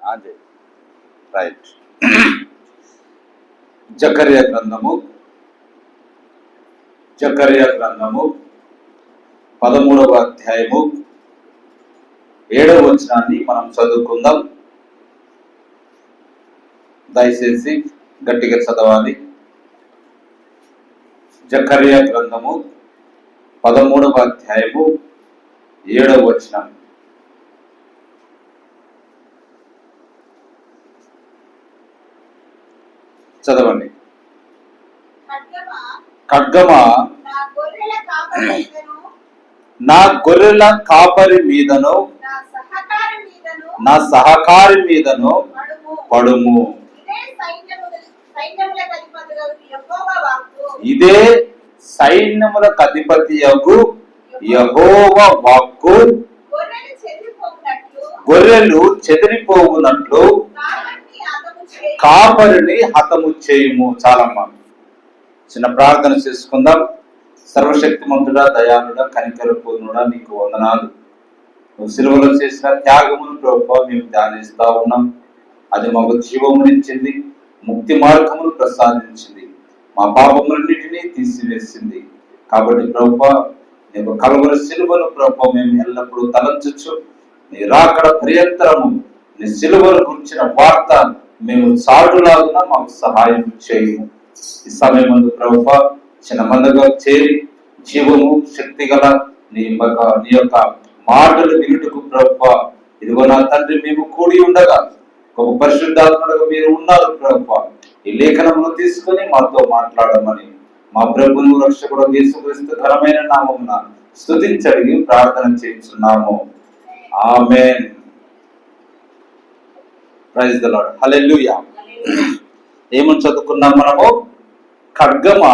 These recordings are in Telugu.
రైట్. జకర్యా గ్రంథము 13వ అధ్యాయము 7వ వచనాన్ని మనం చదువుకుందాం. దయచేసి గట్టిగా చదవాలి. జకర్యా గ్రంథము 13వ అధ్యాయము 7వ వచనం. చదవండి. ఖడ్గమా నా గొర్రెల కాపరి మీదను నా సహకారి మీదను పడుము. ఇదే సైన్యములకు అధిపతియగు యెహోవా వాక్కు. గొర్రెలు చెదిరిపోవునట్లు కాపరిని హతము చేయుము. చాలమ్మా, చిన్న ప్రార్థన చేసుకుందాం. సర్వశక్తిమంతుడా, దయాళుడా, కనికర పూర్ణుడా, నీకు వందనాలు. నువ్వు సిలువలో చేసిన త్యాగమును ప్రభువా మేము ధ్యానిస్తా ఉన్నాం. అది మాకు జీవమునిచ్చింది, ముక్తి మార్గమును ప్రసాదించింది, మా పాపములన్నిటినీ తీసివేసింది. కాబట్టి ప్రభువా నీకు కలువరి సిలువను ప్రభువా మేము ఎల్లప్పుడూ తలంచచ్చు. నీ రాకడ పర్యంతరము నీ సిలువను గురించిన వార్త మేము చాటులాగున మాకు సహాయం చేయము. ఈ సమయమందు ప్రభువా చిన్న మందగా చేరి జీవము శక్తి గల నీ యొక్క మాటలు వినుటకు ప్రభువా ఇదిగో నా తండ్రి మేము కూడి ఉండగా ఒక పరిశుద్ధాత్మగా మీరు ఉన్నారు ప్రభువా. ఈ లేఖనమును తీసుకొని మాతో మాట్లాడమని మా ప్రభువును రక్షకుడు యేసుక్రీస్తు ఘనమైన నామమున స్తుతించడిగి ప్రార్థన చేస్తున్నాము. Amen. Praise the Lord. Hallelujah. ఏమని చదువుకున్నాం మనము? ఖడ్గమా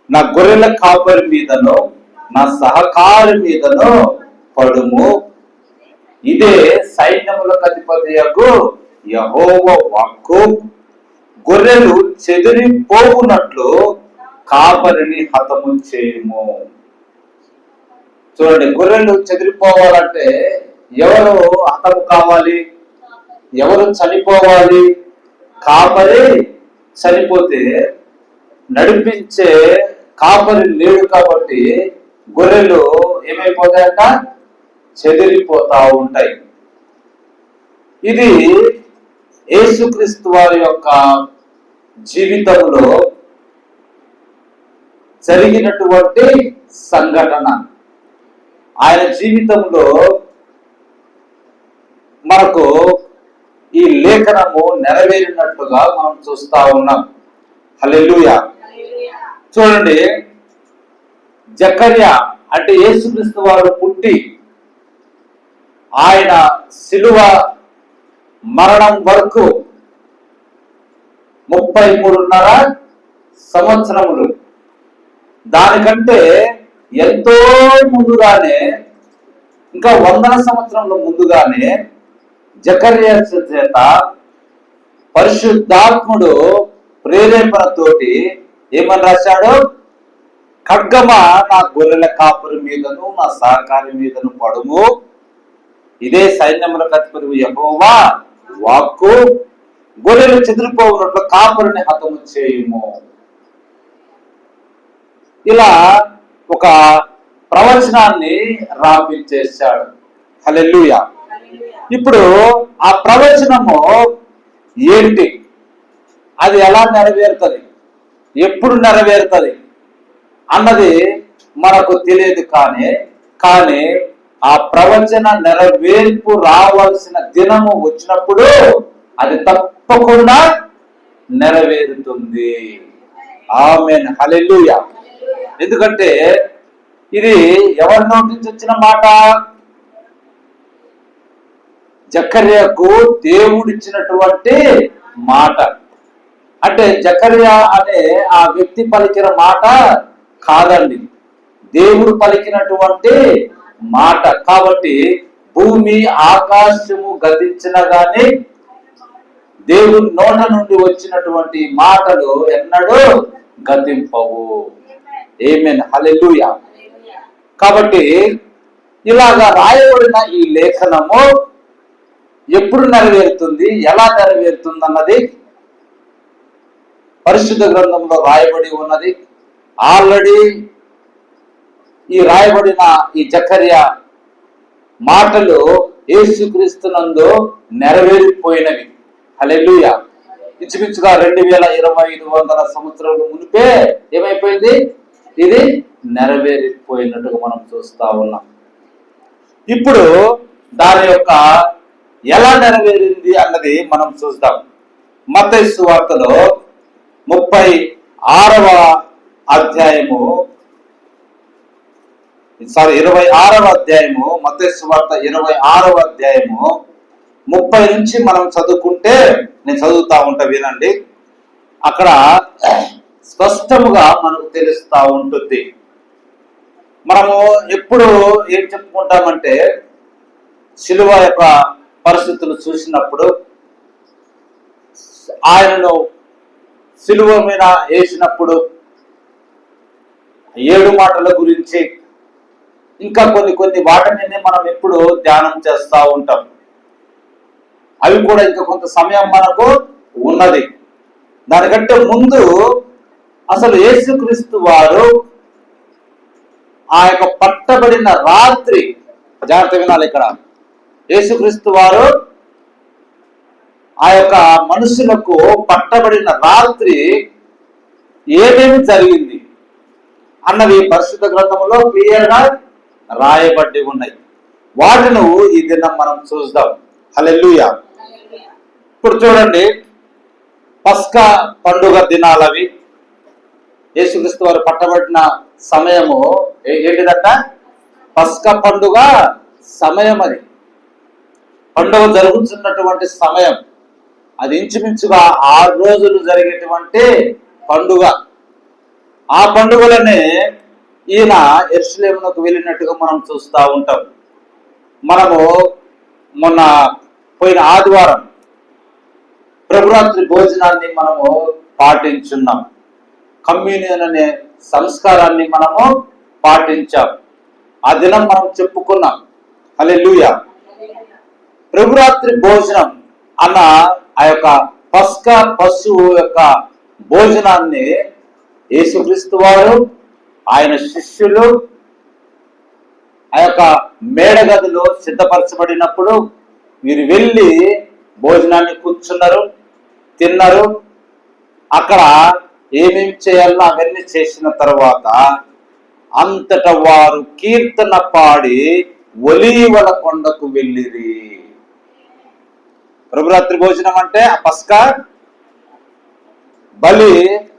నా గొర్రెల కాపరి మీదను నా సహకారి మీదను పడుము. ఇదే సైన్యములకు అధిపతియగు యెహోవా వాక్కు. గొర్రెలు చెదిరిపోవునట్లు కాపరిని హతము చేయుము. చూడండి, గొర్రెలు చెదిరిపోవాలంటే ఎవరు హతము కావాలి? ఎవరు చనిపోవాలి? కాపరి చనిపోతే నడిపించే కాపరి లేడు కాబట్టి గొర్రెలు ఏమైపోతాయట? చెదిరిపోతా ఉంటాయి. ఇది యేసుక్రీస్తు వారి యొక్క జీవితంలో జరిగినటువంటి సంఘటన. ఆయన జీవితంలో మనకు ఈ లేఖనము నెరవేరినట్లుగా మనం చూస్తా ఉన్నాం. హల్లెలూయా. చూడండి, జకర్యా అంటే యేసుక్రీస్తు వారు పుట్టి ఆయన సిలువ మరణం వరకు 33.5 సంవత్సరములు. దానికంటే ఎంతో ముందుగానే, ఇంకా 100 సంవత్సరముల ముందుగానే జకర్యా చేత పరిశుద్ధాత్ముడు ప్రేరేపణతోటి ఏమని రాశాడు? ఖడ్గమా నా గొర్రెల కాపురి మీదను నా సహకారి మీదను పడుము. ఇదే సైన్యములకు అధిపతి యెహోవా వాక్కు. గొర్రెలు చెదిరిపోవునట్లు కాపురిని హతము చేయుము. ఇలా ఒక ప్రవచనాన్ని రాపించేశాడు. హల్లెలూయా. ఇప్పుడు ఆ ప్రవచనము ఏంటి? అది ఎలా నెరవేరుతుంది, ఎప్పుడు నెరవేరుతుంది అన్నది మనకు తెలియదు. కానీ ఆ ప్రవచన నెరవేర్పు రావాల్సిన దినము వచ్చినప్పుడు అది తప్పకుండా నెరవేరుతుంది. ఆమేన్. హల్లెలూయా. ఎందుకంటే ఇది ఎవరి నోటి నుంచి వచ్చిన మాట? జకర్యాకు దేవుడిచ్చినటువంటి మాట. అంటే జకర్యా అనే ఆ వ్యక్తి పలికిన మాట కాదండి, దేవుడు పలికినటువంటి మాట. కాబట్టి భూమి ఆకాశము గతించిన గాని దేవుని నోట నుండి వచ్చినటువంటి మాటలు ఎన్నడూ గతింపవు. ఆమేన్. హల్లెలూయా. కాబట్టి ఇలాగా రాయబడిన ఈ లేఖనము ఎప్పుడు నెరవేరుతుంది, ఎలా నెరవేరుతుంది అన్నది పరిశుద్ధ గ్రంథంలో రాయబడి ఉన్నది. ఆల్రెడీ ఈ రాయబడిన ఈ జకర్యా మాటలు యేసుక్రీస్తునందు నెరవేరిపోయినవి. హల్లెలూయా. ఇంచుమించుగా 2200 సంవత్సరాల మునిపే ఏమైపోయింది, ఇది నెరవేరిపోయినట్టుగా మనం చూస్తా ఉన్నాం. ఇప్పుడు దాని యొక్క ఎలా నెరవేరింది అన్నది మనం చూద్దాం. మత్తయి సువార్తలో 26వ అధ్యాయము, 26వ అధ్యాయము, మత్తయి సువార్త 26వ అధ్యాయము 30 నుంచి మనం చదువుకుంటే, నేను చదువుతా ఉంటా వినండి. అక్కడ స్పష్టముగా మనకు తెలుస్తా ఉంటుంది. మనము ఎప్పుడు ఏం చెప్పుకుంటామంటే, శిలువ యొక్క పరిస్థితులు చూసినప్పుడు, ఆయనను శిలువ మీద వేసినప్పుడు 7 మాటల గురించి, ఇంకా కొన్ని వాటిని మనం ఎప్పుడు ధ్యానం చేస్తూ ఉంటాం. అవి కూడా ఇంకా కొంత సమయం మనకు ఉన్నది. దానికంటే ముందు అసలు యేసుక్రీస్తు వారు ఆ యొక్క పట్టబడిన రాత్రి, జాగ్రత్త వినాలి ఇక్కడ, యేసుక్రీస్తు వారు ఆ యొక్క మనుషులకు పట్టబడిన రాత్రి ఏమేమి జరిగింది అన్నవి పరిశుద్ధ గ్రంథంలో క్లియర్గా రాయబడి ఉన్నాయి. వాటిని ఈ దినం మనం చూద్దాం. హల్లెలూయా. ఇప్పుడు చూడండి, పస్కా పండుగ దినాలవి. యేసుక్రీస్తు వారు పట్టబడిన సమయము ఏంటిదట? పస్కా పండుగ సమయం. అది పండుగ జరుగుతున్నటువంటి సమయం. అది ఇంచుమించుగా 6 రోజులు జరిగేటువంటి పండుగ. ఆ పండుగలనే ఈయన యెరూషలేమునకు వెళ్ళినట్టుగా మనం చూస్తూ ఉంటాం. మనము మొన్న పోయిన ఆదివారం ప్రభురాత్రి భోజనాన్ని మనము పాటించున్నాం. కమ్యూనియన్ అనే సంస్కారాన్ని మనము పాటించాం. ఆ దినం మనం చెప్పుకున్నాం. హల్లెలూయా. ప్రభురాత్రి భోజనం అన్న ఆ యొక్క పస్కా పశువు యొక్క భోజనాన్ని యేసుక్రీస్తు వారు, ఆయన శిష్యులు ఆ యొక్క మేడగదిలో సిద్ధపరచబడినప్పుడు వీరు వెళ్ళి భోజనాన్ని కూర్చున్నారు, తిన్నారు. అక్కడ ఏమేమి చేయాలో అవన్నీ చేసిన తర్వాత అంతటా వారు కీర్తన పాడి ఒలీవల కొండకు వెళ్ళిరి. ప్రభురాత్రి భోజనం అంటే ఆ పస్కా బలి,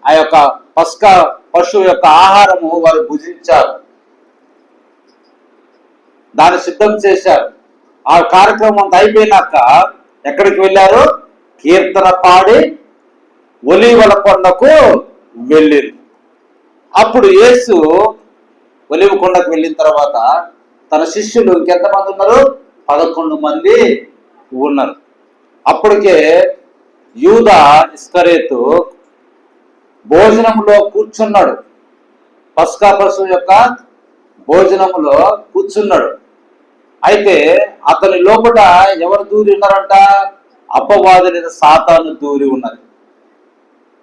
ఆ యొక్క పస్కా పశువు యొక్క ఆహారము వారు భుజించారు, దాన్ని సిద్ధం చేశారు. ఆ కార్యక్రమం అంతా అయిపోయినాక ఎక్కడికి వెళ్ళారు? కీర్తన పాడి ఒలీవల కొండకు వెళ్ళిరు. అప్పుడు యేసు ఒలీవ కొండకు వెళ్ళిన తర్వాత తన శిష్యులు ఇంకెంతమంది ఉన్నారు? 11 మంది ఉన్నారు. అప్పటికే యూదా ఇస్కరేతు భోజనంలో కూర్చున్నాడు. పస్కా పశువు యొక్క భోజనములో కూర్చున్నాడు. అయితే అతని లోపల ఎవరు దూరి ఉన్నారంట? అపవాదులైన సాతాను దూరి ఉన్నది.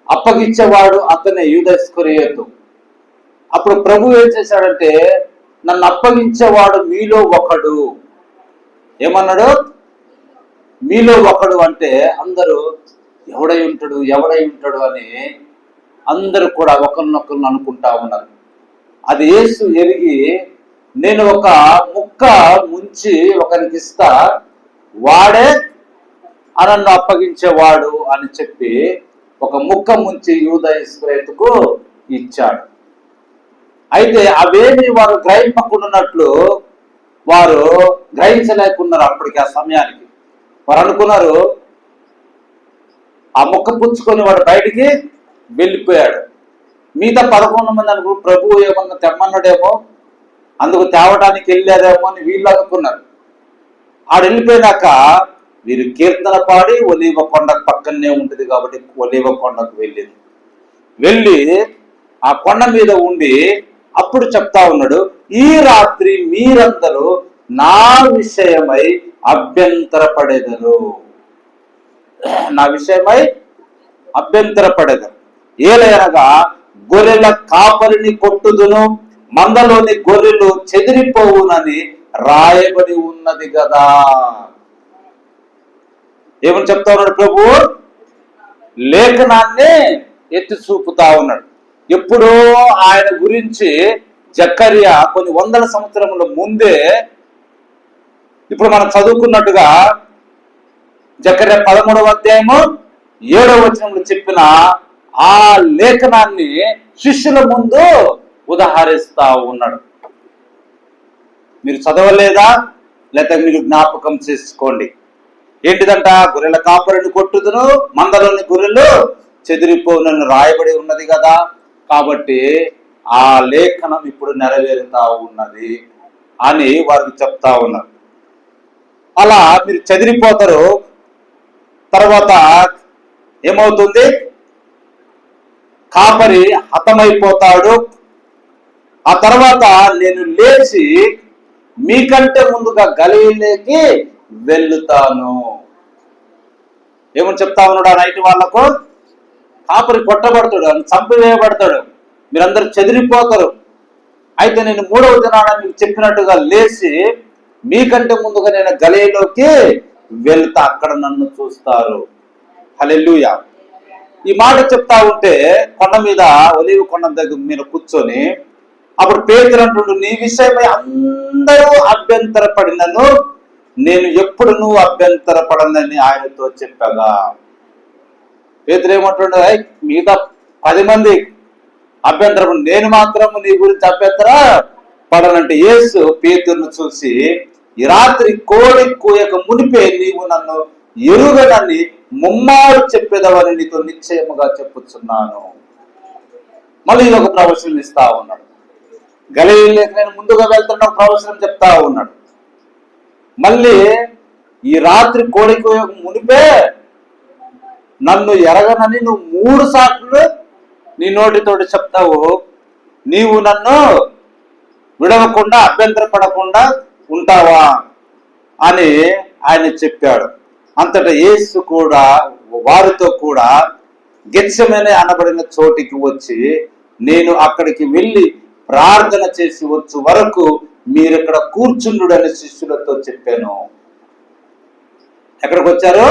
అప్పగించేవాడు అతనే, యూదా ఇస్కరియోతు. అప్పుడు ప్రభు ఏం చేశాడంటే, నన్ను అప్పగించేవాడు మీలో ఒకడు. ఏమన్నాడు? మీలో ఒకడు అంటే అందరూ ఎవడై ఉంటాడు అని అందరూ కూడా ఒకరినొకరు అనుకుంటా ఉన్నారు. అది యేసు ఎరిగి, నేను ఒక ముక్క ముంచి ఒకరికి ఇస్తా, వాడే నన్ను అప్పగించేవాడు అని చెప్పి ఒక ముక్క ముంచి యూదా ఇస్కరియోతుకు ఇచ్చాడు. అయితే అవేమి వారు గ్రహింపకున్నట్లు వారు గ్రహించలేకున్నారు. అప్పటికి ఆ సమయానికి వారు అనుకున్నారు, ఆ ముక్క పుచ్చుకొని వాడు బయటికి వెళ్ళిపోయాడు. మిగతా 11 మంది అనుకో ప్రభువు ఏమన్నా తెమ్మన్నాడేమో, అందుకు తేవడానికి వెళ్ళారేమో అని వీళ్ళు అనుకున్నారు. ఆడు వెళ్ళిపోయినాక వీరు కీర్తన పాడి ఒలీవ కొండ పక్కనే ఉంటుంది కాబట్టి ఒలీవ కొండకు వెళ్ళి ఆ కొండ మీద ఉండి అప్పుడు చెప్తా ఉన్నాడు, ఈ రాత్రి మీరందరూ నా విషయమై అభ్యంతరపడెదరు. నా విషయమై అభ్యంతరపడెదరు. ఏలయనగా గొర్రెల కాపరిని కొట్టుదును, మందలోని గొర్రెలు చెదిరిపోవునని రాయబడి ఉన్నది కదా. ఏమని చెప్తా ఉన్నాడు ప్రభు? లేఖనాన్ని ఎత్తి చూపుతా ఉన్నాడు. ఎప్పుడో ఆయన గురించి జకర్యా కొన్ని వందల సంవత్సరముల ముందే, ఇప్పుడు మనం చదువుకున్నట్టుగా జకర్యా 13వ అధ్యాయము 7వ వచనంలో చెప్పిన ఆ లేఖనాన్ని శిష్యుల ముందు ఉదహరిస్తా ఉన్నాడు. మీరు చదవలేదా? లేక మీరు జ్ఞాపకం చేసుకోండి. ఏంటిదంట? గొర్రెల కాపరిని కొట్టుదును, మందలోని గొర్రెలు చెదిరిపోనని రాయబడి ఉన్నది కదా. కాబట్టి ఆ లేఖనం ఇప్పుడు నెరవేరుతా ఉన్నది అని వారికి చెప్తా ఉన్నారు. అలా మీరు చెదిరిపోతారు. తర్వాత ఏమవుతుంది? కాపరి హతమైపోతాడు. ఆ తర్వాత నేను లేచి మీకంటే ముందుగా గలీలేకి వెళ్ళుతాను. ఏమని చెప్తా ఉన్నాడు ఆ నైట్ వాళ్లకు? కాపరి కొట్టబడతాడు, చంపివేయబడతాడు, మీరందరూ చెదిరిపోతారు. అయితే నేను 3వ దినాన మీకు చెప్పినట్టుగా లేచి మీకంటే ముందుగా నేను గలీలోకి వెళ్తా, అక్కడ నన్ను చూస్తారు. హల్లెలూయా. ఈ మాట చెప్తా ఉంటే కొండ మీద, ఒలీవ కొండ దగ్గర మీద కూర్చొని అప్పుడు పేతురు అంటుండు, నీ విషయమై అందరూ అభ్యంతరపడినను నేను ఎప్పుడు నువ్వు అభ్యంతరపడనని ఆయనతో చెప్పగా. పేతురు ఏమంటుండే, మిగతా 10 మంది అభ్యంతరపడి, నేను మాత్రం నీ గురించి అభ్యంతర పడనంటే యేసు పేతురును చూసి, ఈ రాత్రి కోడి కూయక మునిపే నీవు నన్ను ఎరుగనని ముమ్మారు చెప్పేదవని నీతో నిశ్చయముగా చెప్పుచున్నాను. మళ్ళీ ఇది ఒక ప్రవచనం ఇస్తా ఉన్నాడు. గలీలేకి నేను ముందుగా వెళ్తున్న ప్రవచనం చెప్తా ఉన్నాడు. మళ్ళీ ఈ రాత్రి కోడి కూయక మునిపే నన్ను ఎరగనని నువ్వు 3 సార్లు నీ నోటితోటి చెప్తావు, నీవు నన్ను విడవకుండా అభ్యంతరపడకుండా ఉంటావా అని ఆయన చెప్పాడు. అంతటా యేసు కూడా వారితో కూడా గెత్సెమనే అనబడిన చోటికి వచ్చి, నేను అక్కడికి వెళ్ళి ప్రార్థన చేసి వచ్చు వరకు మీరు ఇక్కడ కూర్చుండుడని శిష్యులతో చెప్పాను. ఎక్కడికి వచ్చారు?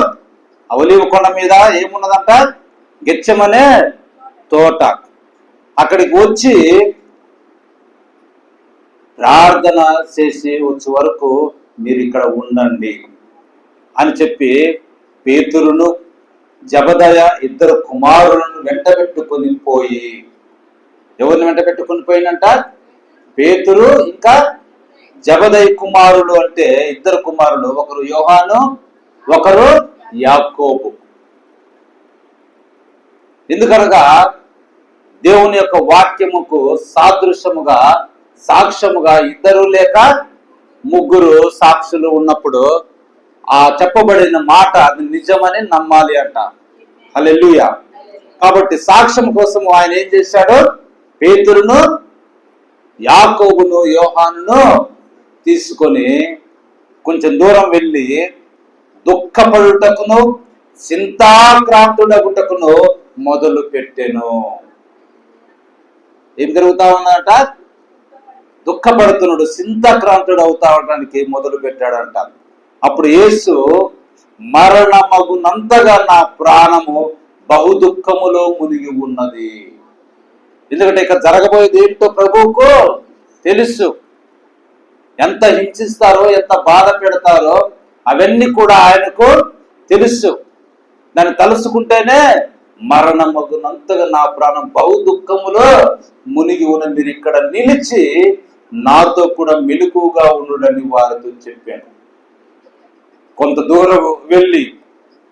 ఒలీవ కొండ మీద ఏమున్నదంట? గెత్సెమనే తోట. అక్కడికి వచ్చి ప్రార్థన చేసి వచ్చే వరకు మీరు ఇక్కడ ఉండండి అని చెప్పి పేతురును జబదయ 2 కుమారులను వెంట పెట్టుకొని పోయి, ఎవరిని వెంట పెట్టుకొని పోయినంట? పేతురు ఇంకా జబదయి కుమారులు, అంటే 2 కుమారులు, ఒకరు యోహాను, ఒకరు యాకోబు. ఎందుకనగా దేవుని యొక్క వాక్యముకు సాదృశ్యముగా, సాక్ష్యముగా 2 లేక 3 సాక్షులు ఉన్నప్పుడు ఆ చెప్పబడిన మాట అది నిజమని నమ్మాలి అంట. హల్లెలూయా. కాబట్టి సాక్ష్యం కోసం ఆయన ఏం చేశాడు? పేతురును, యాకోబును, యోహానును తీసుకొని కొంచెం దూరం వెళ్ళి దుఃఖపడుటకును చింతాక్రాంతుడగుటకును మొదలు పెట్టెను. ఏం జరుగుతా ఉన్నట? దుఃఖపడుతున్నాడు, చింతాక్రాంతుడు అవుతా ఉండడానికి మొదలు పెట్టాడంట. అప్పుడు యేసు, మరణమగునంతగా నా ప్రాణము బహు దుఃఖములో మునిగి ఉన్నది. ఎందుకంటే ఇక జరగబోయేది ఏంటో ప్రభువుకు తెలుసు. ఎంత హింసిస్తారో, ఎంత బాధ పెడతారో అవన్నీ కూడా ఆయనకు తెలుసు. దాన్ని తలుసుకుంటేనే మరణమగునంతగా నా ప్రాణం బహు దుఃఖములో మునిగి ఉన్న, మీరు ఇక్కడ నిలిచి నాతో కూడా మెలకుగా ఉండుడని వారితో చెప్పాను. కొంత దూరం వెళ్ళి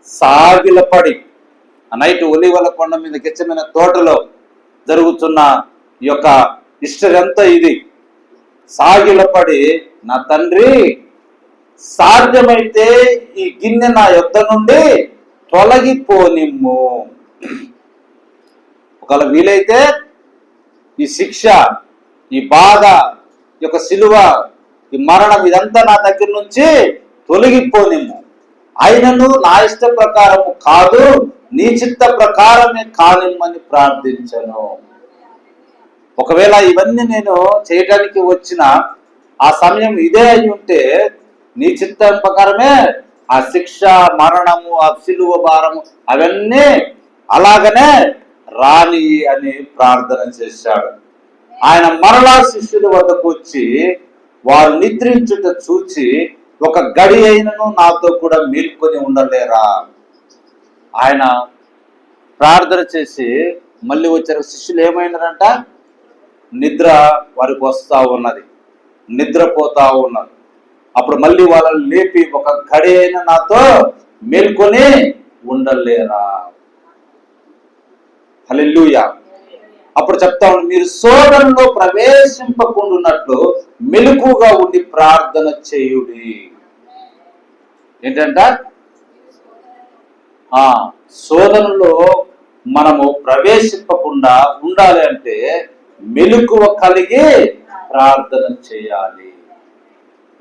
సాగిలపడి, ఆ నైట్ ఒలీవల కొండ మీద గెచ్చమైన తోటలో జరుగుతున్న ఈ యొక్క హిస్టరీ అంతా ఇది. సాగిలపడి, నా తండ్రి సాధ్యమైతే ఈ గిన్నె నా యొద్ద నుండి తొలగిపోనిమ్ము. ఒకవేళ వీలైతే ఈ శిక్ష, ఈ బాధ, ఈ యొక్క సిలువ ఈ మరణం ఇదంతా నా దగ్గర నుంచి తొలగిపోనిమ్ము, అయినను నా ఇష్ట ప్రకారము కాదు నీ చిత్త ప్రకారమే కానిమ్మని ప్రార్థించను. ఒకవేళ ఇవన్నీ నేను చేయడానికి వచ్చిన ఆ సమయం ఇదే అయి ఉంటే నీ చిత్తం ప్రకారమే ఆ శిక్ష, మరణము, ఆ సిలువ భారము అవన్నీ అలాగనే రాని అని ప్రార్థన చేశాడు. ఆయన మరలా శిష్యుల వద్దకు వచ్చి వారు నిద్రించుట చూచి ఒక గడి అయినను నాతో కూడా మేల్కొని ఉండలేరా? ఆయన ప్రార్థన చేసి మళ్ళీ వచ్చారు. శిష్యులు ఏమైనారంట? నిద్ర వారికి వస్తా ఉన్నది, నిద్రపోతా ఉన్నారు. అప్పుడు మళ్ళీ వాళ్ళని లేపి ఒక గడి అయినా నాతో మేల్కొని ఉండలేరా? హల్లెలూయా. అప్పుడు చెప్తా ఉన్నాడు, మీరు శోధనలో ప్రవేశింపకుండాన్నట్లు మెలకుగా ఉండి ప్రార్థన చేయుడి. ఏంటంట? శోధనలో మనము ప్రవేశింపకుండా ఉండాలి అంటే మెలకువ కలిగి ప్రార్థన చేయాలి.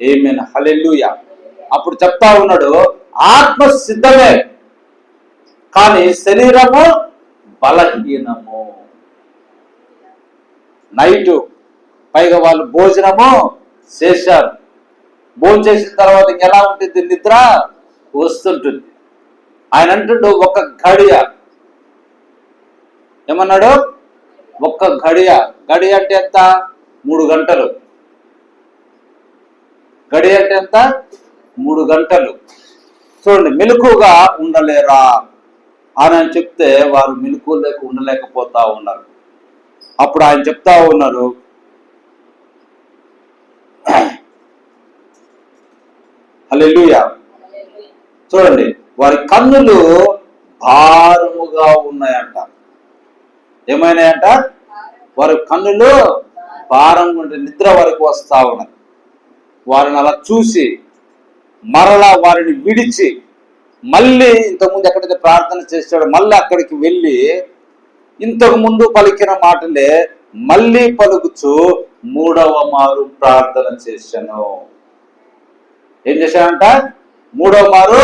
ఆమేన్, హల్లెలూయా. అప్పుడు చెప్తా ఉన్నాడు, ఆత్మ సిద్ధమే కానీ శరీరము బలహీనము. నైటు పైగా వాళ్ళు భోజనము చేశారు. భోజనం చేసిన తర్వాత ఇంకెలా ఉంటుంది? నిద్ర వస్తుంటుంది. ఆయన అంటుండు ఒక గడియ, ఏమన్నాడు? ఒక్క గడియ. గడియ అంటే ఎంత? 3 గంటలు. గడియ అంటే ఎంత? 3 గంటలు. చూడండి, మెలకుగా ఉండలేరా అని చెప్తే వారు మెలకువ లేక ఉండలేకపోతా ఉన్నారు. అప్పుడు ఆయన చెప్తా ఉన్నారు, హల్లెలూయా. చూడండి, వారి కన్నులు భారముగా ఉన్నాయంట. ఏమైనాయంట? వారి కన్నులు భారంగా ఉంటే నిద్ర వారికి వస్తా ఉన్నది. వారిని అలా చూసి మరలా వారిని విడిచి మళ్ళీ ఇంతకుముందు ఎక్కడైతే ప్రార్థన చేశాడో మళ్ళీ అక్కడికి వెళ్ళి ఇంతకు ముందు పలికిన మాటలే మళ్ళీ పలుకుచు 3వ మారు ప్రార్థన చేశాను. ఏం చేశానంట? 3వ మారు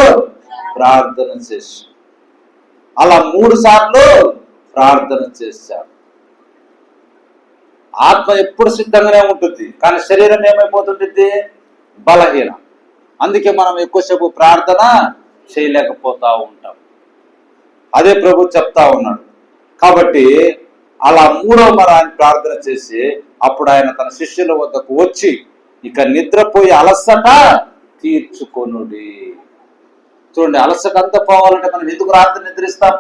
ప్రార్థన చేశాను. అలా 3 సార్లు ప్రార్థన చేశాడు. ఆత్మ ఎప్పుడు సిద్ధంగానే ఉంటుంది, కానీ శరీరం ఏమైపోతుంటుంది? బలహీనం. అందుకే మనం ఎక్కువసేపు ప్రార్థన చేయలేకపోతా ఉంటాం. అదే ప్రభు చెప్తా ఉన్నాడు. కాబట్టి అలా 3వ మారు ఆయన ప్రార్థన చేసి అప్పుడు ఆయన తన శిష్యుల వద్దకు వచ్చి ఇక నిద్రపోయి అలసట తీర్చుకొనుడి. చూడండి, అలసట అంతా పోవాలంటే మనం ఎందుకు రాత్రి నిద్రిస్తాం?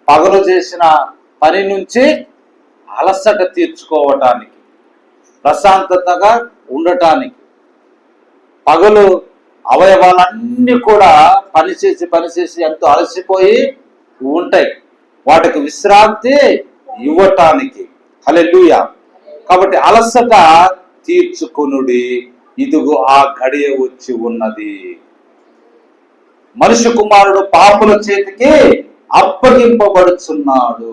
పగలు చేసిన పని నుంచి అలసట తీర్చుకోవటానికి, ప్రశాంతతగా ఉండటానికి. పగలు అవయవాలన్నీ కూడా పనిచేసి ఎంతో అలసిపోయి ఉంటాయి, వాటికి విశ్రాంతి ఇవ్వటానికి. హల్లెలూయా. కాబట్టి అలసట తీర్చుకొనుడి, ఇదిగో ఆ గడియ వచ్చి ఉన్నది. మనుష్య కుమారుడు పాపుల చేతికి అప్పగింపబడుచున్నాడు.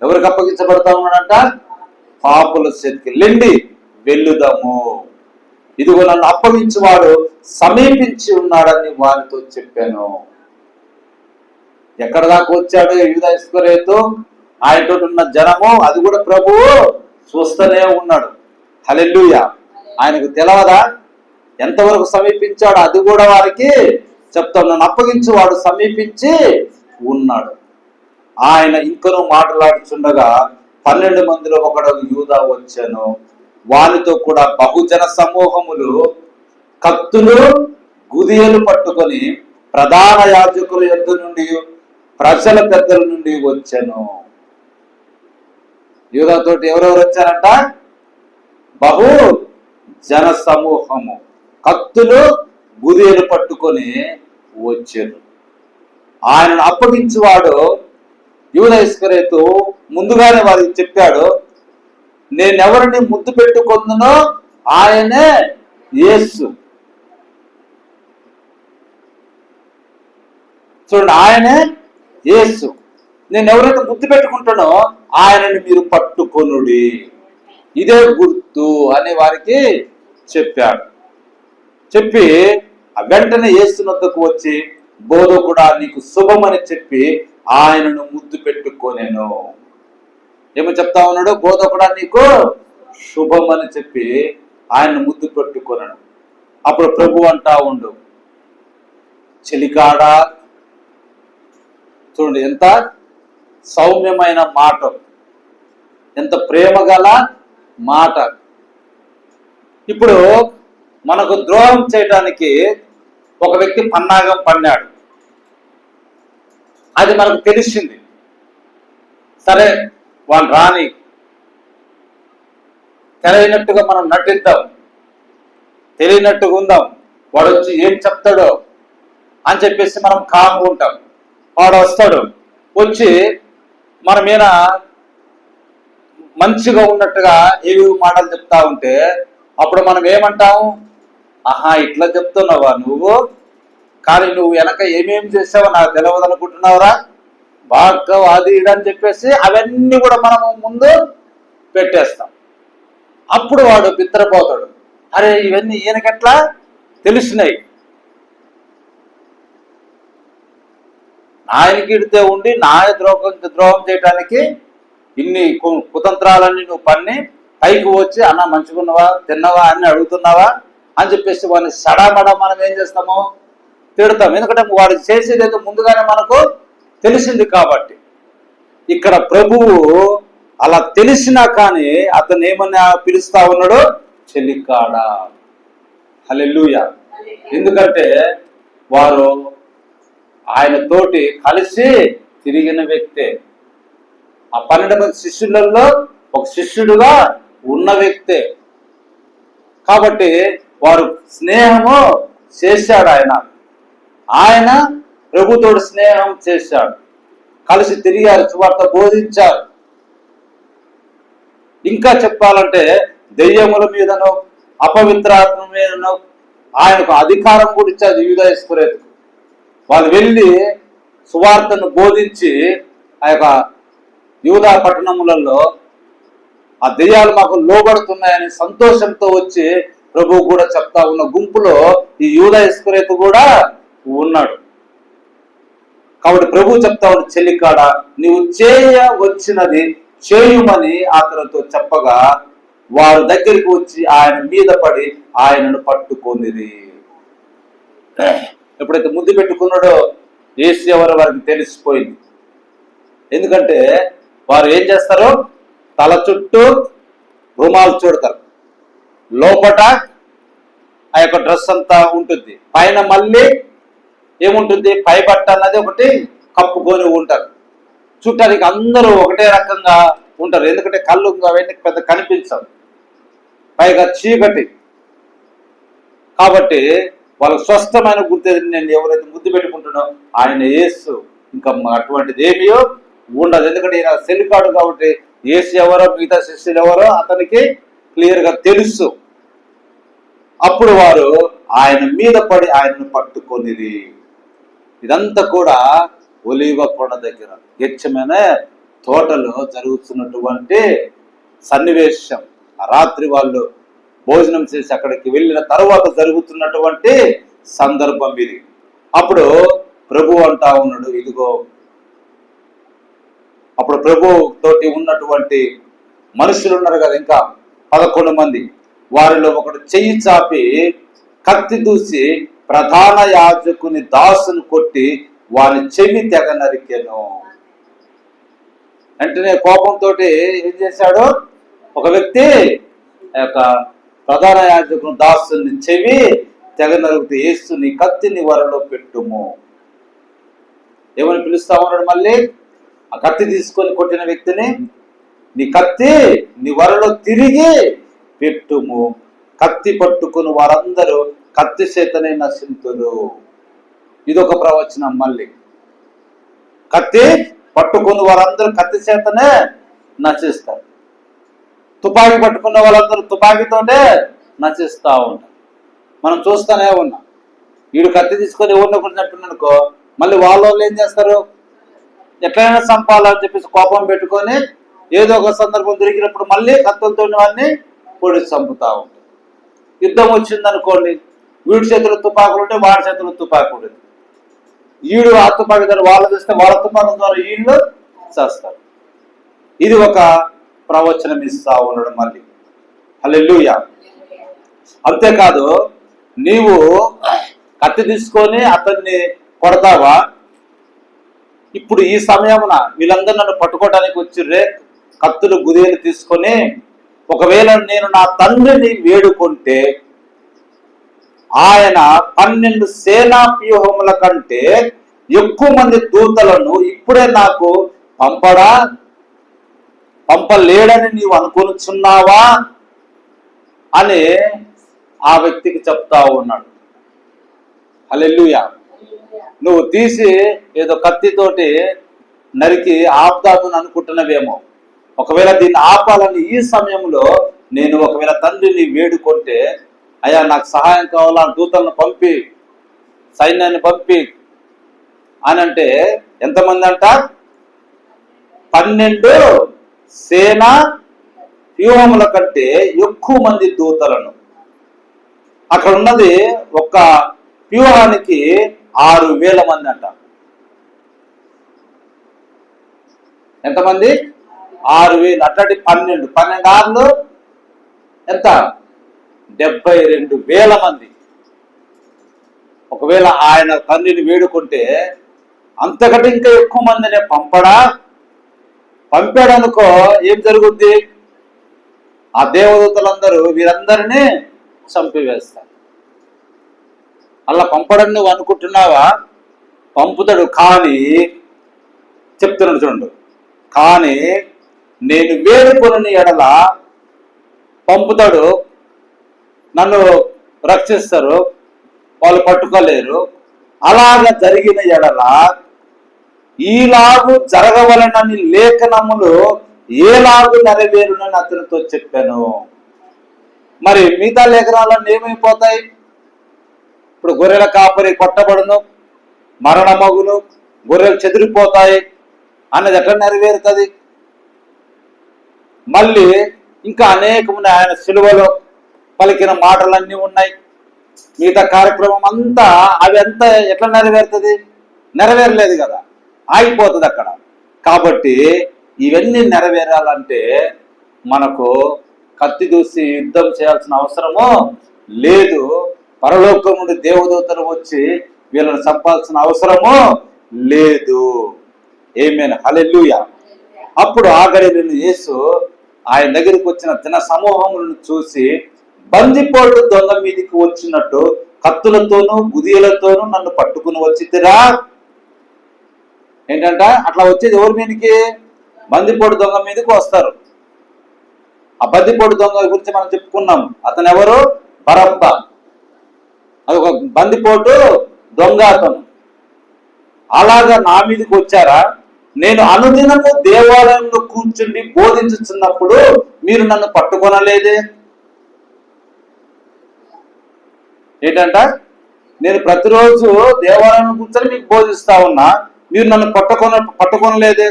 ఎవరికి అప్పగించబడతా ఉన్నాడంట? పాపుల చేతికి. లెండి వెళ్ళుదాము, ఇదిగో నన్ను అప్పగించేవాడు సమీపించి ఉన్నాడని వారితో చెప్పాను. ఎక్కడ దాకా వచ్చాడు యూదా ఇస్కరియోతు? ఆయనతో ఉన్న జనము అది కూడా ప్రభువు చూస్తూనే ఉన్నాడు. హల్లెలూయా. ఆయనకు తెలవదా ఎంతవరకు సమీపించాడు? అది కూడా వారికి చెప్తాను. నన్ను అప్పగించి వాడు సమీపించి ఉన్నాడు. ఆయన ఇంకనూ మాట్లాడుచుండగా 12 మందిలో ఒకడు యూదా వచ్చాను. వానితో కూడా బహుజన సమూహములు కత్తులు గుదియలు పట్టుకొని ప్రధాన యాజకుల యొద్ద నుండి ప్రజల పెద్దల నుండి వచ్చాను. యూదాతోటి ఎవరెవరు వచ్చారంట? బహు జన సమూహము కత్తులు గుదియలు పట్టుకొని వచ్చారు. ఆయనను అప్పగించేవాడు యూదా ఇస్కరియోతు ముందుగానే వారికి చెప్పాడు, నేనెవరిని ముద్దు పెట్టుకొందునో ఆయనే యేసు. చూడండి, ఆయనే యేసు. నేను ఎవరైతే ముద్దు పెట్టుకుంటానో ఆయనని మీరు పట్టుకొనుడి. ఇదే గుర్తు అని వారికి చెప్పాడు. చెప్పి వెంటనే యేసు వద్దకు వచ్చి బోధకుడా నీకు శుభమని చెప్పి ఆయనను ముద్దు పెట్టుకోనేను. ఏమో చెప్తా ఉన్నాడు? బోధకుడా నీకు శుభమని చెప్పి ఆయనను ముద్దు పెట్టుకోనను. అప్పుడు ప్రభు అంటా ఉండు, చెలికాడా. చూడండి ఎంత సౌమ్యమైన మాట, ఎంత ప్రేమ గల మాట. ఇప్పుడు మనకు ద్రోహం చేయడానికి ఒక వ్యక్తి పన్నాగం పన్నాడు, అది మనకు తెలిసింది. సరే వాళ్ళు రాని, తెలియనట్టుగా మనం నటిద్దాం, తెలియనట్టుగా ఉందాం, వాడు వచ్చి ఏం చెప్తాడో అని చెప్పేసి మనం కామ్గా ఉంటాం. వాడు వస్తాడు, వచ్చి మన మీద మంచిగా ఉన్నట్టుగా ఏవి మాటలు చెప్తా ఉంటే అప్పుడు మనం ఏమంటాం? ఆహా ఇట్లా చెప్తున్నావా నువ్వు, కానీ నువ్వు వెనక ఏమేమి చేసావో నాకు తెలియదు అనుకుంటున్నావురా, బాగా అది ఇది అని చెప్పేసి అవన్నీ కూడా మనము ముందు పెట్టేస్తాం. అప్పుడు వాడు బిత్తరపోతాడు, అరే ఇవన్నీ ఈయనకెట్లా తెలిసినాయి, నాయనకి ఇడితే ఉండి నాయ ద్రోహం చేయడానికి ఇన్ని కుతంత్రాలన్నీ నువ్వు పన్ని పైకి వచ్చి అన్న మంచిగున్నావా, తిన్నావా అని అడుగుతున్నావా అని చెప్పేసి వాడిని సడామడా మనం ఏం చేస్తాము? తిడతాం. ఎందుకంటే వాడు చేసేది ముందుగానే మనకు తెలిసింది కాబట్టి. ఇక్కడ ప్రభువు అలా తెలిసినా కానీ అతను ఏమని పిలుస్తా ఉన్నాడు? చెలికాడా. హల్లెలూయా. ఎందుకంటే వారు ఆయన తోటి కలిసి తిరిగిన వ్యక్తే. ఆ 12 మంది శిష్యులలో ఒక శిష్యుడుగా ఉన్న వ్యక్తే కాబట్టి వారు స్నేహము చేశాడు. ఆయన ప్రభుతోడు స్నేహం చేశాడు, కలిసి తిరిగారు, సువార్త బోధించారు. ఇంకా చెప్పాలంటే దెయ్యముల మీదనో అపవిత్రాత్మ మీదనో ఆయనకు అధికారం కూడా ఇచ్చారు యూదా ఇస్కరియోతుకు. వాళ్ళు వెళ్ళి సువార్తను బోధించి ఆ యొక్క యూదా పట్టణములలో ఆ దెయ్యాలు మాకు లోబడుతున్నాయని సంతోషంతో వచ్చి ప్రభువు కూడా చెప్తా ఉన్న గుంపులో ఈ యూదా ఇస్కరియోతు కూడా ఉన్నాడు. కాబట్టి ప్రభు చెప్తా ఉన్న చెల్లికాడ నీవు చేయవచ్చినది చేయుమని అతనితో చెప్పగా వారి దగ్గరికి వచ్చి ఆయన మీద పడి ఆయనను పట్టుకొనిది. ఎప్పుడైతే ముద్దు పెట్టుకున్నాడో యేసు ఎవరో వారికి తెలిసిపోయింది. ఎందుకంటే వారు ఏం చేస్తారు? తల చుట్టూ రుమాలు చుడతారు, లోపట ఆ యొక్క డ్రెస్ అంతా ఉంటుంది, పైన మళ్ళీ ఏముంటుంది? పై బట్ట అన్నది ఒకటి కప్పుకొని ఉంటారు. చూడటానికి అందరూ ఒకటే రకంగా ఉంటారు, ఎందుకంటే కళ్ళు అవన్నీ పెద్ద కనిపించవు, పైగా చీకటి కాబట్టి వాళ్ళకు స్పష్టమైన గుర్తు. నేను ఎవరైతే ముద్దు పెట్టుకుంటున్నా ఆయన యేసు, ఇంకా అటువంటిది ఏమియో ఉండదు. ఎందుకంటే ఈయన సెలికాడు కాబట్టి యేసు ఎవరో మిగతా శిష్యులు ఎవరో అతనికి క్లియర్గా తెలుసు. అప్పుడు వారు ఆయన మీద పడి ఆయనను పట్టుకొనిది. ఇదంతా కూడా ఒలీవ కొండ దగ్గర గెచ్చమైన తోటలో జరుగుతున్నటువంటి సన్నివేశం. ఆ రాత్రి వాళ్ళు భోజనం చేసి అక్కడికి వెళ్ళిన తర్వాత జరుగుతున్నటువంటి సందర్భం ఇది. అప్పుడు ప్రభు అంటా ఉన్నాడు, ఇదిగో. అప్పుడు ప్రభు తోటి ఉన్నటువంటి మనుషులు ఉన్నారు కదా, ఇంకా 11 మంది. వారిలో ఒకడు చెయ్యి చాపి కత్తి దూసి ప్రధాన యాజకుని దాసును కొట్టి వాని చెవి తెగ నరికెను. వెంటనే కోపంతో ఏం చేశాడు? ఒక వ్యక్తి యొక్క ప్రధాన యాజకుని దాసుని చెవి తెగ నరికితే యేసు నీ కత్తిని వరలో పెట్టుము. ఏమని పిలుస్తా ఉన్నాడు? మళ్ళీ ఆ కత్తి తీసుకొని కొట్టిన వ్యక్తిని నీ కత్తి నీ వరలో తిరిగి పెట్టుము. కత్తి పట్టుకుని వారందరూ కత్తి చేతనే నశింతురు. ఇదొక ప్రవచనం. మళ్ళీ కత్తి పట్టుకుని వారందరూ కత్తి చేతనే నశిస్తారు. తుపాకీ పట్టుకున్న వాళ్ళందరూ తుపాకీతోనే నశిస్తూ ఉంటారు. మనం చూస్తూనే ఉన్నాం. వీడు కత్తి తీసుకొని ఎవరిని కొట్టినట్టునుకో మళ్ళీ వాళ్ళు ఏం చేస్తారు? ఎట్లయినా చంపాలని చెప్పేసి కోపం పెట్టుకొని ఏదో ఒక సందర్భం దొరికినప్పుడు మళ్ళీ కత్తులతో వాడిని పొడిచి చంపుతా ఉంటారు. యుద్ధం వచ్చిందనుకోండి, వీడి చేతులు తుపాకులు ఉంటే వాడి చేతులు తుపాకులు ఉంటుంది. వీడు ఆ తుపాకి ద్వారా వాళ్ళు చేస్తే వాళ్ళ తుపాకుల ద్వారా వీళ్ళు చేస్తారు. ఇది ఒక ప్రవచనం ఇస్తా ఉన్నాడు మళ్ళీ. హల్లెలూయా. అంతేకాదు, నీవు కత్తి తీసుకొని అతన్ని కొడతావా? ఇప్పుడు ఈ సమయమున వీళ్ళందరూ నన్ను పట్టుకోవడానికి వచ్చిర్రే, కత్తులు గుదేలు తీసుకొని, ఒకవేళ నేను నా తండ్రిని వేడుకుంటే ఆయన 12 సేనా వ్యూహముల కంటే ఎక్కువ మంది దూతలను ఇప్పుడే నాకు పంపలేడని నీవు అనుకొనుచున్నావా అని ఆ వ్యక్తికి చెప్తా ఉన్నాడు. హల్లెలూయా. నువ్వు తీసి ఏదో కత్తితోటి నరికి ఆపుదామని అనుకుంటున్నవేమో. ఒకవేళ దీన్ని ఆపాలని ఈ సమయంలో నేను ఒకవేళ తండ్రిని వేడుకుంటే, అయ్యా నాకు సహాయం కావాలా, దూతలను పంపి, సైన్యాన్ని పంపి అని అంటే ఎంతమంది అంట? 12 సేనా వ్యూహముల కంటే ఎక్కువ మంది దూతలను. అక్కడ ఉన్నది ఒక వ్యూహానికి 6,000 మంది అంట. ఎంతమంది? 6,000. అట్లాంటి 12 ఆరులు ఎంత? 72,000 మంది. ఒకవేళ ఆయన తండ్రిని వేడుకుంటే అంతకంటే ఇంకా ఎక్కువ మందినే పంపాడనుకో, ఏం జరుగుద్ది? ఆ దేవదూతలందరూ వీరందరినీ చంపివేస్తారు. అలా పంపడని నువ్వు అనుకుంటున్నావా? పంపుతాడు. కానీ చెప్తున్నాడు చూడండు, కానీ నేను వేడుకొని ఎడల పంపుతాడు, నన్ను రక్షిస్తారు, వాళ్ళు పట్టుకోలేరు. అలాగ జరిగిన ఎడల ఈలాగు జరగవలనని లేఖనములు ఏలాగు నెరవేరునని అతనితో చెప్పాను. మరి మిగతా లేఖనాలన్నీ ఏమైపోతాయి? ఇప్పుడు గొర్రెల కాపరి కొట్టబడును, మరణమగును, గొర్రెలు చెదిరిపోతాయి అన్నది ఎట్లా నెరవేరుతుంది? మళ్ళీ ఇంకా అనేకమైన ఆయన సిలువలో పలికిన మాటలన్నీ ఉన్నాయి. మిగతా కార్యక్రమం అంతా అవి అంతా ఎట్లా నెరవేరుతుంది? నెరవేరలేదు కదా, ఆగిపోతుంది అక్కడ. కాబట్టి ఇవన్నీ నెరవేరాలంటే మనకు కత్తి దూసి యుద్ధం చేయాల్సిన అవసరము లేదు. పరలోకం నుండి దేవదూతలు వచ్చి వీళ్ళని చంపాల్సిన అవసరము లేదు. ఆమేన్. హల్లెలూయా. అప్పుడు ఆ గడియలో యేసు ఆయన దగ్గరికి వచ్చిన జన సమూహములను చూసి, బందిపోటు దొంగ మీదికి వచ్చినట్టు కత్తులతోనూ గుదియలతోనూ నన్ను పట్టుకుని వచ్చితిరా. ఏంటంట? అట్లా వచ్చేది ఎవరి మీదకి? బందిపోటు దొంగ మీదకి వస్తారు. ఆ బందిపోటు దొంగ గురించి మనం చెప్పుకున్నాం. అతను ఎవరు? బరబ్బా. అది ఒక బందిపోటు దొంగ అతను. అలాగా నా మీదకి వచ్చారా? నేను అనుదినము దేవాలయంలో కూర్చుండి బోధించుతున్నప్పుడు మీరు నన్ను పట్టుకొనలేదే. ఏంటంట? నేను ప్రతిరోజు దేవాలయంలో కూర్చొని మీకు బోధిస్తా ఉన్నా, మీరు నన్ను పట్టుకొనలేదే.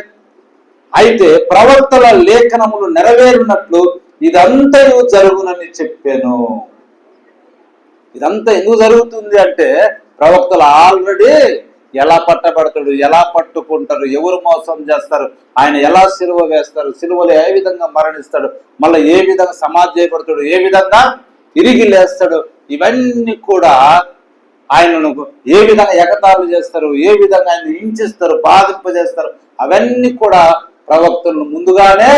అయితే ప్రవక్తల లేఖనములు నెరవేరినట్లు ఇదంతా జరుగునని చెప్పాను. ఇదంతా ఎందుకు జరుగుతుంది అంటే, ప్రవక్తలు ఆల్రెడీ ఎలా పట్టబడతాడు, ఎలా పట్టుకుంటారు, ఎవరు మోసం చేస్తారు, ఆయన ఎలా సిలువ వేస్తారు, సిలువలో ఏ విధంగా మరణిస్తాడు, మళ్ళీ ఏ విధంగా సమాధి చేయబడతాడు, ఏ విధంగా తిరిగి లేస్తాడు, ఇవన్నీ కూడా ఆయనను ఏ విధంగా ఎగతాళి చేస్తారు, ఏ విధంగా ఆయన హింసిస్తారు, బాధింపజేస్తారు, అవన్నీ కూడా ప్రవక్తలను ముందుగానే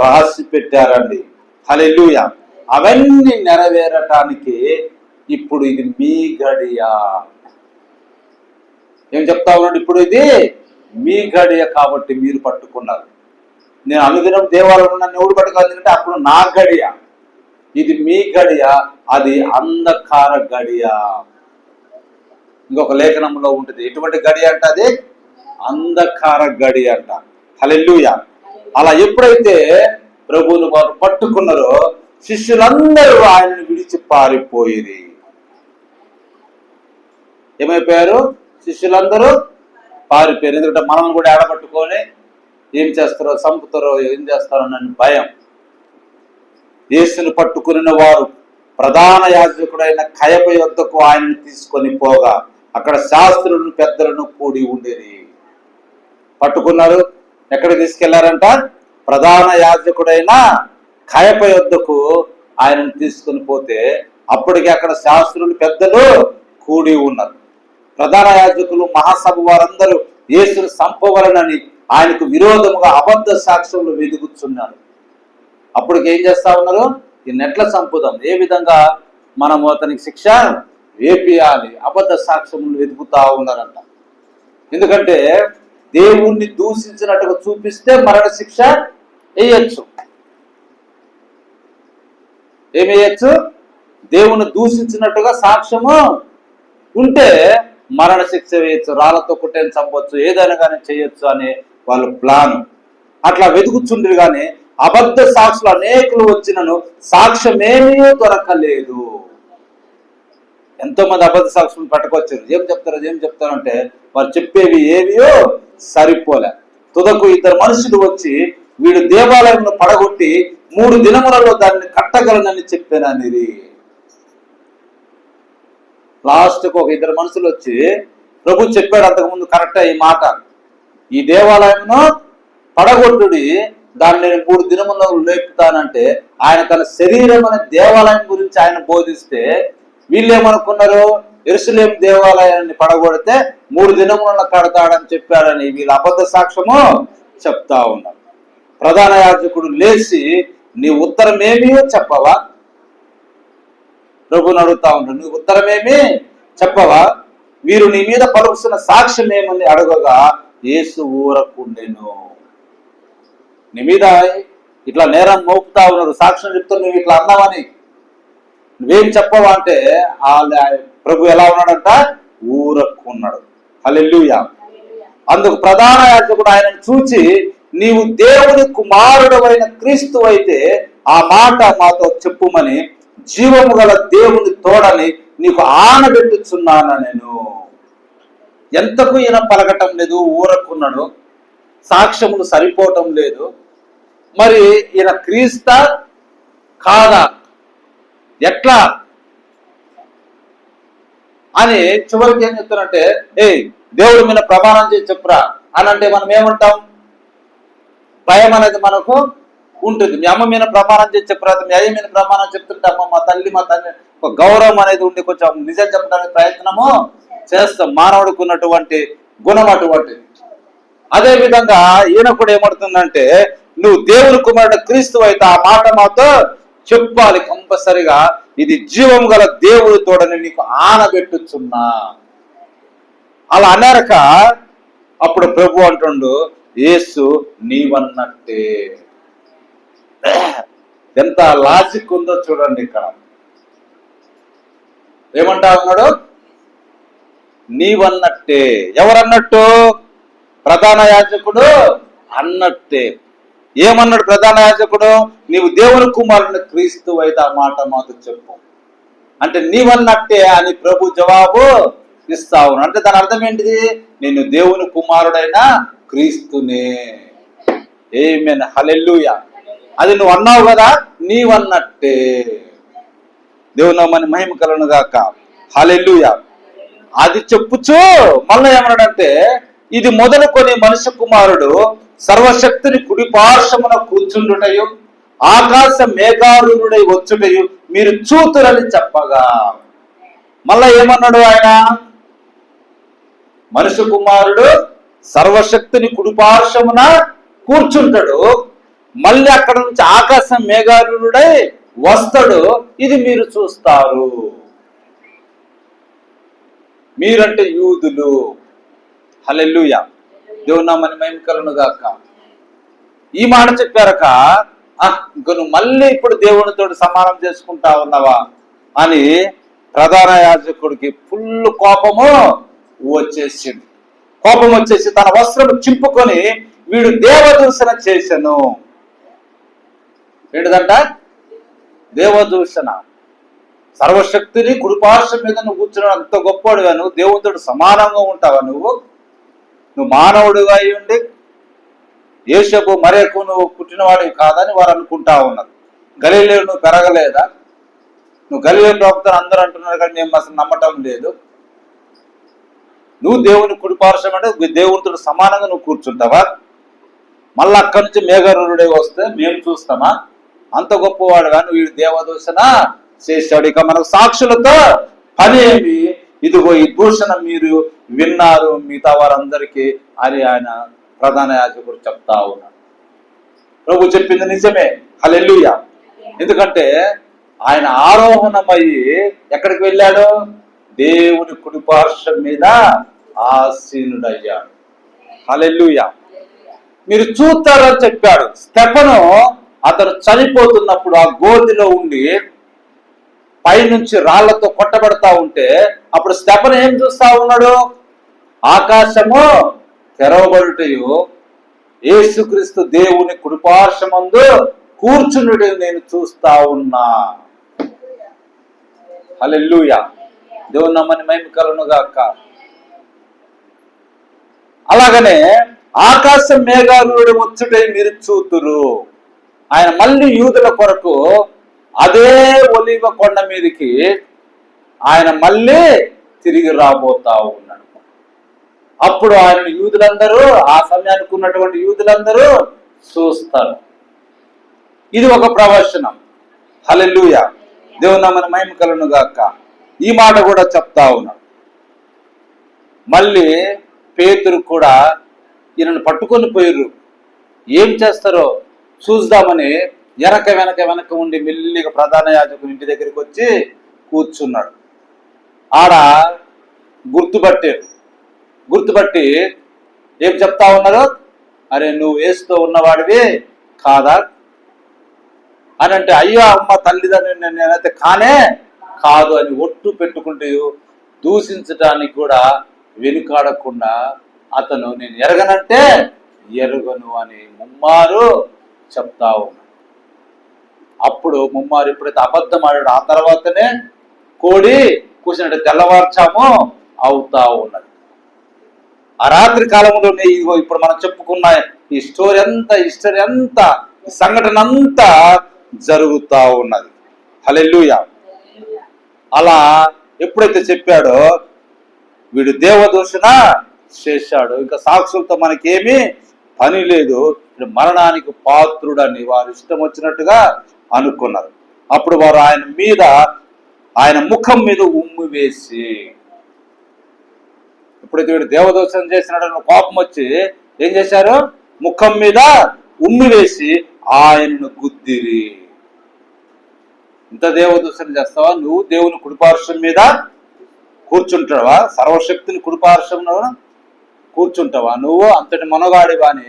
రాసి పెట్టారండి. హల్లెలూయా. అవన్నీ నెరవేరటానికి ఇప్పుడు ఇది మీ గడియ. ఏం చెప్తా ఉన్నాడు? ఇప్పుడు ఇది మీ గడియ కాబట్టి మీరు పట్టుకున్నారు. నేను అనుదినం దేవాలయంలో నన్ను ఎవడు పట్టుకోవాలి అంటే అప్పుడు నా గడియ. ఇది మీ గడియ, అది అంధకార గడియ. ఇంకొక లేఖనంలో ఉంటుంది. ఎటువంటి గడియ అంట? అది అంధకార గడియ అంట. హల్లెలూయా. అలా ఎప్పుడైతే ప్రభువును వారు పట్టుకున్నారో శిష్యులందరూ ఆయనను విడిచి పారిపోయిరి. ఏమైపోయారు? శిష్యులందరూ పారిపోయారు. ఎందుకంటే మనం కూడా ఏడబట్టుకొని ఏం చేస్తారో, చంపుతారో, ఏం చేస్తారో అని భయం. యేసును పట్టుకుని వారు ప్రధాన యాజకుడైన కయప యొద్దకు ఆయనను తీసుకొని పోగా అక్కడ శాస్త్రులను పెద్దలను కూడి ఉండేది. పట్టుకున్నారు. ఎక్కడ తీసుకెళ్లారంట? ప్రధాన యాజకుడైన కయప యొద్దకు ఆయనను తీసుకొని పోతే అప్పటికి అక్కడ శాస్త్రులు పెద్దలు కూడి ఉన్నారు. ప్రధాన యాజకులు మహాసభ వారందరూ యేసును చంపవలనని ఆయనకు విరోధముగా అబద్ధ సాక్ష్యములు వెదుగుతున్నారు. అప్పటికి ఏం చేస్తా ఉన్నారు? ఈ నెట్ల చంపుదాం, ఏ విధంగా మనము అతనికి శిక్ష వేపియాలి, అబద్ధ సాక్ష్యములు వెతుకుతా ఉన్నారంట. ఎందుకంటే దేవుణ్ణి దూషించినట్టుగా చూపిస్తే మరణ శిక్ష వేయచ్చు. ఏమి వేయచ్చు? దేవుని దూషించినట్టుగా సాక్ష్యము ఉంటే మరణ శిక్ష వేయచ్చు, రాళ్లతో కుట్టేని చంపవచ్చు, ఏదైనా కానీ చేయొచ్చు అనే వాళ్ళ ప్లాన్. అట్లా వెతుకుచుండ్రు కానీ అబద్ధ సాక్షులు అనేకులు వచ్చినను సాక్ష్యమేమీ దొరకలేదు. ఎంతో మంది అబద్ధ సాక్షులు పట్టుకొచ్చారు. ఏం చెప్తారంటే వారు చెప్పేవి ఏవియో సరిపోలే. తుదకు ఇద్దరు మనుషులు వచ్చి వీడు దేవాలయంలో పడగొట్టి 3 దినములలో దాన్ని కట్టగలనని చెప్పానని. లాస్ట్కు ఒక ఇద్దరు మనుషులు వచ్చి, ప్రభు చెప్పాడు అంతకుముందు కరెక్టే ఈ మాట, ఈ దేవాలయంను పడగొట్టుడి, దాన్ని నేను 3 దినములలో లేపుతానంటే ఆయన తన శరీరం అనే దేవాలయం గురించి ఆయన బోధిస్తే వీళ్ళు ఏమనుకున్నారు? యెరూషలేము దేవాలయాన్ని పడగొడితే 3 దినములలో కడతాడని చెప్పాడని వీళ్ళు అబద్ధ సాక్ష్యము చెప్తా ఉన్నారు. ప్రధాన యాజకుడు లేచి, నీ ఉత్తరమేమీ చెప్పవా? ప్రభుని అడుగుతా ఉన్నాడు, నీ ఉత్తరమేమీ చెప్పవా? వీరు నీ మీద పలుకుతున్న సాక్ష్యం ఏమని అడగగా యేసు ఊరకుండెను. నీ మీద ఇట్లా నేరం మోపుతా ఉన్నారు, సాక్ష్యం చెప్తూ నువ్వు ఇట్లా అన్నావని నువ్వేం చెప్పవా అంటే ప్రభు ఎలా ఉన్నాడంట? ఊరకున్నాడు. హల్లెలూయా. అందుకు ప్రధాన యాజకుడు ఆయనను చూచి, నీవు దేవుని కుమారుడవైన క్రీస్తు అయితే ఆ మాట మాతో చెప్పుమని జీవము గల దేవుని తోడని నీకు ఆనబెట్టుచున్నాను నేను. ఎంతకు ఈయన పలకటం లేదు, ఊరకున్నాడు, సాక్ష్యములు సరిపోవటం లేదు. మరి ఈయన క్రీస్తా కాదా, ఎట్లా అని చివరికి ఏం చెప్తానంటే, దేవుడి మీద ప్రమాణం చేసి చెప్పురా అని అంటే మనం ఏమంటాం? భయం అనేది మనకు ఉంటుంది. మీ అమ్మ మీద ప్రమాణం చేసి చెప్పురా, మీ అయ్య మీద ప్రమాణం చెప్తుంటే అమ్మ మా తల్లి ఒక గౌరవం అనేది ఉండి కొంచెం నిజం చెప్పడానికి ప్రయత్నము చేస్తాం. మానవుడికి ఉన్నటువంటి గుణం అటువంటిది. అదే విధంగా ఈయన కూడా ఏమవుతుందంటే, నువ్వు దేవుని కుమారుడు క్రీస్తు అయితే ఆ మాట మాతో చెప్పాలి కంపల్సరిగా, ఇది జీవం గల దేవుడి తోడని నీకు ఆనబెట్టుచున్నా. అలా అన్నారక అప్పుడు ప్రభు అంటుండు, యేసు నీవన్నట్టే. ఎంత లాజిక్ ఉందో చూడండి. ఇక్కడ ఏమంటా ఉన్నాడు? నీవన్నట్టే. ఎవరన్నట్టు? ప్రధాన యాజకుడు అన్నట్టే. ఏమన్నాడు ప్రధాన యాజకుడు? నీవు దేవుని కుమారుని క్రీస్తు అయితే ఆ మాట మాకు చెప్పు అంటే నీవన్నట్టే అని ప్రభు జవాబు ఇస్తా ఉన్నాడు. అంటే దాని అర్థం ఏంటిది? నేను దేవుని కుమారుడైన క్రీస్తునే. ఆమేన్, హల్లెలూయా. అది నువ్వు అన్నావు కదా, నీవన్నట్టే. దేవుని నామానికి మహిమ కలుగును గాక. హల్లెలూయా. అది చెప్పుచు మళ్ళీ ఏమన్నాడంటే, ఇది మొదలుకొని మనుష్య కుమారుడు సర్వశక్తిని కుడి పార్శ్వమున కూర్చుండుటయు ఆకాశ మేఘారూఢుడై వచ్చుటయు మీరు చూతురని చెప్పగా, మళ్ళా ఏమన్నాడు ఆయన? మనుష్య కుమారుడు సర్వశక్తిని కుడి పార్శ్వమున కూర్చుంటాడు, మళ్ళీ అక్కడ నుంచి ఆకాశం మేఘారూఢుడై వస్తాడు, ఇది మీరు చూస్తారు. మీరంటే యూదులు. హల్లెలూయా. దేవుని నామమునకు మహిమ కలుగును గాక. ఈ మాట చెప్పారక ఇంక నువ్వు మళ్ళీ ఇప్పుడు దేవునితో సమానం చేసుకుంటా ఉన్నావా అని ప్రధాన యాజకుడికి ఫుల్ కోపము వచ్చేసింది. కోపం వచ్చేసి తన వస్త్రం చింపుకొని వీడు దేవదూషణ చేశాను. ఏంటిదంట? దేవదూషణ. సర్వశక్తిని కుడిపార్శ్వం మీద నువ్వు కూర్చున్నావు, అంత గొప్పవాడుగా నువ్వు దేవునితో సమానంగా ఉంటావా? నువ్వు మానవుడిగా అయ్యుండి యోసేపు మరేకు నువ్వు పుట్టినవాడివి కాదని వారు అనుకుంటా ఉన్నారు. గలిలయలో నువ్వు పెరగలేదా? నువ్వు గలిలయ ప్రవక్తను అందరూ అంటున్నారు కానీ మేము అసలు నమ్మటం లేదు. నువ్వు దేవుని కుడిపార్శ్వం అంటే దేవునితో సమానంగా నువ్వు కూర్చుంటావా? మళ్ళీ అక్కడి నుంచి మేఘరుడే వస్తే మేము చూస్తామా? అంత గొప్పవాడుగా నువ్వు వీడు దేవదూషణ చేశాడు, ఇక మనకు సాక్షులతో పని ఏమి? ఇదిగో ఈ దూషణ మీరు విన్నారు మిగతా వారందరికీ అని ఆయన ప్రధాన యాజకుడు చెప్తా ఉన్నాడు. ప్రభు చెప్పింది నిజమే, హల్లెలూయా. ఎందుకంటే ఆయన ఆరోహణమయ్యి ఎక్కడికి వెళ్ళాడు? దేవుని కుడిపార్శ్వం మీద ఆసీనుడయ్యాడు. హల్లెలూయా. మీరు చూస్తారని చెప్పాడు. స్టెఫను అతను చనిపోతున్నప్పుడు ఆ గోతిలో ఉండి పైనుంచి రాళ్లతో కొట్టబడతా ఉంటే అప్పుడు స్టెఫను ఏం చూస్తా ఉన్నాడు? ఆకాశము తెరవబడుటయు యేసుక్రీస్తు దేవుని కుడిపార్శ్వమందు కూర్చునుడు నేను చూస్తా ఉన్నా. హల్లెలూయా. దేవుని నామమున మహిమ కలుగును గాక. అలాగనే ఆకాశం మేఘాలుడు వచ్చుటే మీరు చూతురు. ఆయన మళ్ళీ యూదుల కొరకు అదే ఒలీవ కొండ మీదకి ఆయన మళ్ళీ తిరిగి రాబోతా ఉన్నాడు. అప్పుడు ఆయన యూదులందరూ, ఆ సమయానికి ఉన్నటువంటి యూదులందరూ చూస్తారు. ఇది ఒక ప్రవచనం. హల్లెలూయా. దేవుని నామమున మహిమ కలుగును గాక. ఈ మాట కూడా చెప్తా ఉన్నాడు. మళ్ళీ పేతురు కూడా ఈయనను పట్టుకొని పోయిర్రు. ఏం చేస్తారో చూద్దామని వెనక ఉండి మెల్లిగా ప్రధాన యాజకుని ఇంటి దగ్గరికి వచ్చి కూర్చున్నాడు. ఆడ గుర్తుపట్టి ఏం చెప్తా ఉన్నారు? అరే నువ్వు వేస్తూ ఉన్నవాడివి కాదా అని అంటే, అయ్యో అమ్మ తల్లిదండ్రులు నేనైతే కాదు అని ఒట్టు పెట్టుకుంటూ దూషించడానికి కూడా వెనుకాడకుండా అతను నేను ఎరగనంటే ఎరుగను అని ముమ్మారు చెప్తా ఉన్నాడు. అప్పుడు ముమ్మారు ఎప్పుడైతే అబద్ధం ఆడాడు ఆ తర్వాతనే కోడి కూర్చున్నట్టు తెల్లవార్చాము అవుతా ఉన్నది. ఆ రాత్రి కాలంలోనే ఇదిగో ఇప్పుడు మనం చెప్పుకున్న ఈ హిస్టరీ అంతా ఈ సంఘటన అంతా జరుగుతా ఉన్నది. హల్లెలూయా. అలా ఎప్పుడైతే చెప్పాడో వీడు దేవదూషణ చేశాడు, ఇంకా సాక్షులతో మనకేమీ పని లేదు, మరణానికి పాత్రుడని వారు ఇష్టం వచ్చినట్టుగా అనుకున్నారు. అప్పుడు వారు ఆయన ముఖం మీద ఉమ్మి వేసి, ఎప్పుడైతే వీడు దేవదూషణ చేసినాడని కోపం వచ్చి ఏం చేశారు? ముఖం మీద ఉమ్మి వేసి ఆయనను గుద్దిరి. ఇంత దేవదూషణ చేస్తావా? నువ్వు దేవుని కుడిపార్శ్వం మీద కూర్చుంటావా? సర్వశక్తిని కుడిపార్శ్వంలో కూర్చుంటావా? నువ్వు అంతటి మనగాడివా అని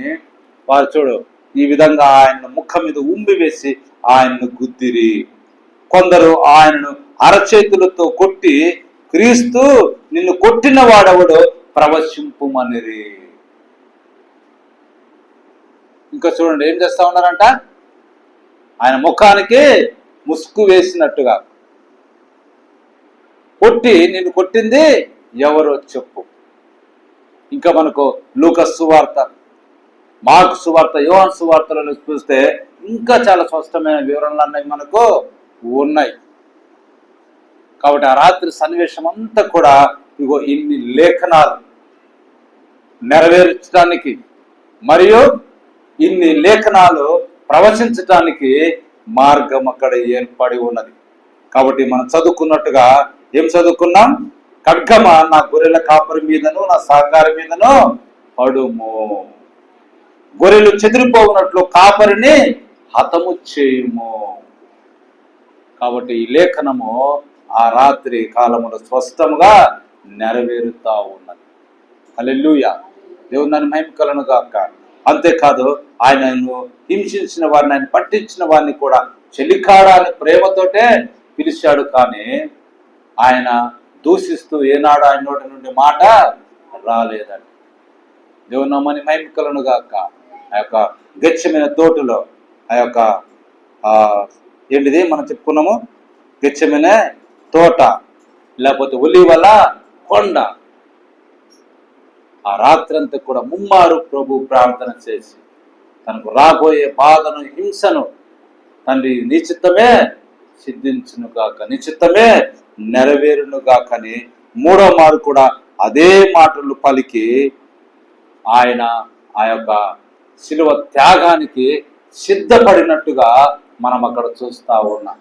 వారు చూడు ఈ విధంగా ఆయన ముఖం మీద ఉమ్మి వేసి ఆయన్ను గుద్దిరి. కొందరు ఆయనను అరచేతులతో కొట్టి, క్రీస్తు నిన్ను కొట్టిన వాడెవడో ప్రవశింపుమనిరి. ఇంకా చూడండి ఏం చేస్తా ఉన్నారంట? ఆయన ముఖానికి ముసుగు వేసినట్టుగా కొట్టి, నిన్ను కొట్టింది ఎవరో చెప్పు. ఇంకా మనకు లూకాసు సువార్త, మార్కు సువార్త, యోహాను సువార్తలను చూస్తే ఇంకా చాలా స్పష్టమైన వివరణలు అన్నవి మనకు ఉన్నాయి. కాబట్టి ఆ రాత్రి సన్నివేశం అంతా కూడా ఇగో ఇన్ని లేఖనాలు నెరవేర్చడానికి మరియు ఇన్ని లేఖనాలు ప్రవచించటానికి మార్గం అక్కడ ఏర్పడి ఉన్నది. కాబట్టి మనం చదువుకున్నట్టుగా ఏం చదువుకున్నాం? ఖడ్గమ నా గొర్రెల కాపరి మీదను నా సహకారి మీదను పడుము, గొర్రెలు చెదిరిపోవునట్లు కాపరిని హతము చేయుము. కాబట్టి ఈ లేఖనము ఆ రాత్రి కాలములో స్పష్టంగా నెరవేరుతా ఉన్నది. హల్లెలూయా. దేవుని దాన్ని మహిమ కలుగును గాక. అంతేకాదు ఆయనను హింసించిన వారిని, ఆయన పట్టించిన వారిని కూడా చెలికాడా అని ప్రేమతోటే పిలిచాడు. కానీ ఆయన దూషిస్తూ ఏనాడు ఆయన నోటి నుండి మాట రాలేదండి. దేవుని నామమున మహిమ కలుగును గాక. ఆ యొక్క గెత్సేమనే తోటలో ఆ యొక్క ఏంటిది మనం చెప్పుకున్నాము, గెత్సేమనే తోట లేకపోతే ఒలీవల కొండ, ఆ రాత్రంతా కూడా ముమ్మారు ప్రభు ప్రార్థన చేసి తనకు రాబోయే బాధను, హింసను తండ్రి నీ చిత్తమే సిద్ధించును గాక, నీ చిత్తమే నెరవేరును గాకని మూడో మారు కూడా అదే మాటలు పలికి ఆయన ఆ యొక్క శిలువ త్యాగానికి సిద్ధపడినట్టుగా మనం అక్కడ చూస్తా ఉన్నాం.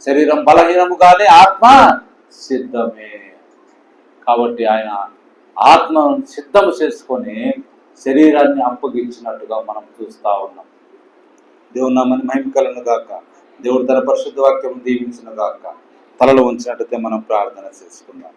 శరీరం బలహీనముగానే ఆత్మ సిద్ధమే. కాబట్టి ఆయన ఆత్మను సిద్ధము చేసుకొని శరీరాన్ని అప్పగించినట్టుగా మనం చూస్తా ఉన్నాం. దేవుని నామమున మహిమ కలుగును గాక. దేవుడు తన పరిశుద్ధ వాక్యం దీవించును గాక. తలలో ఉంచినట్లయితే మనం ప్రార్థన చేసుకుందాం.